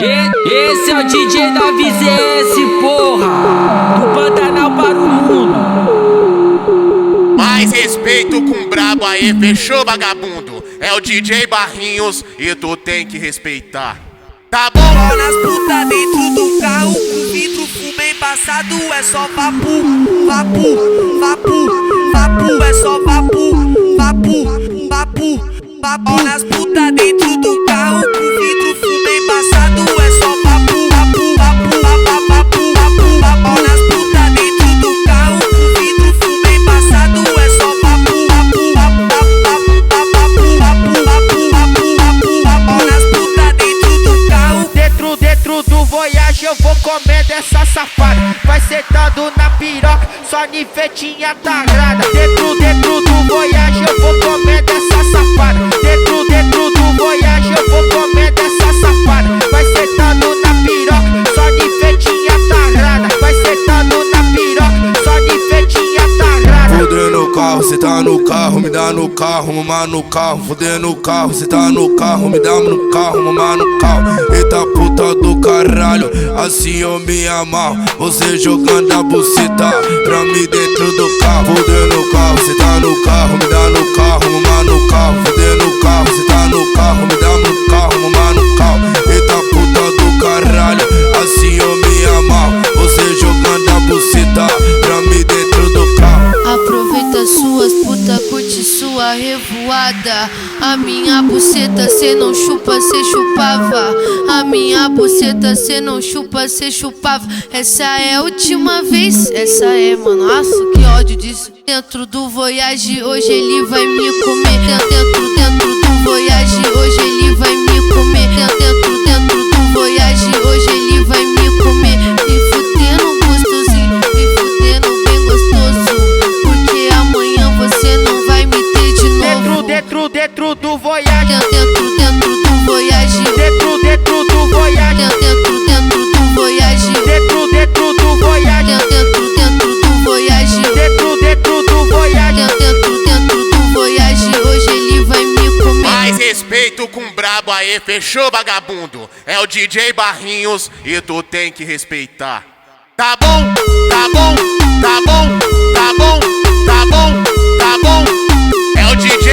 Esse é o DJ da Vizense, porra, do Pantanal para o mundo. Mais respeito com o brabo aí, fechou, vagabundo? É o DJ Barrinhos e tu tem que respeitar. Tá bom? Pau nas putas dentro do carro, com vidro fumê embaçado, é só vapu, vapu, vapu, vapu, é só vapu, vapu, vapu, vapu. Pau nas putas dentro do carro, com vidro fumê embaçado, é só vapu, vapu, vapu, vapu, vapu, vapu. Pau nas putas dentro do carro, com vidro fumê embaçado, é só vapu, vapu, vapu, vapu, vapu, vapu, vapu, vapu, vapu. Pau nas putas dentro do carro. Dentro do Voyage eu vou comendo essa safada. Vai sentando na piroca, só nivetinha tarada. Dentro do Voyage eu vou comendo essa safada. Dentro do Voyage eu vou comendo essa safada. Vai sentando na piroca, só nivetinha tarada. Vai sentando na piroca, só nivetinha tarada. Fudendo no carro, cê tá no carro, me dá no carro, mamar no carro. Fudendo no carro, cê tá no carro, me dá no carro, mamar no carro. Eita puta do caralho, assim eu me amarro. Você jogando a buceta pra mim dentro do carro. Fudendo no carro, cê tá no carro, me dá no carro, mamar no carro. Fudendo no carro, cê tá no carro, me dá no carro, mamar no carro. Eita puta do caralho, assim eu me amarro. Você jogando a buceta pra mim dentro do carro. Aproveita suas puta, curte sua revoada. A minha buceta cê não chupa, cê chupava. A minha buceta cê não chupa, cê chupava. Essa é a última vez, essa é, mano. Nossa, que ódio disso. Dentro do Voyage hoje ele vai me comer. Dentro do Voyage hoje ele vai me comer. Dentro do Voyage hoje ele vai me comer. Me fudendo gostosinho, me fudendo bem gostoso. Porque amanhã você não vai me ter de novo. Dentro do Voyage. Dentro do Voyage. Dentro do Voyage. Dentro do Voyage. Dentro do Voyage. Dentro do Voyage. Dentro do Voyage. Dentro do Voyage hoje ele vai me comer. Mais respeito com o brabo aí, fechou, vagabundo? É o DJ Barrinhos e tu tem que respeitar. Tá bom? Tá bom? Tá bom? Tá bom? Tá bom? Tá bom? É o DJ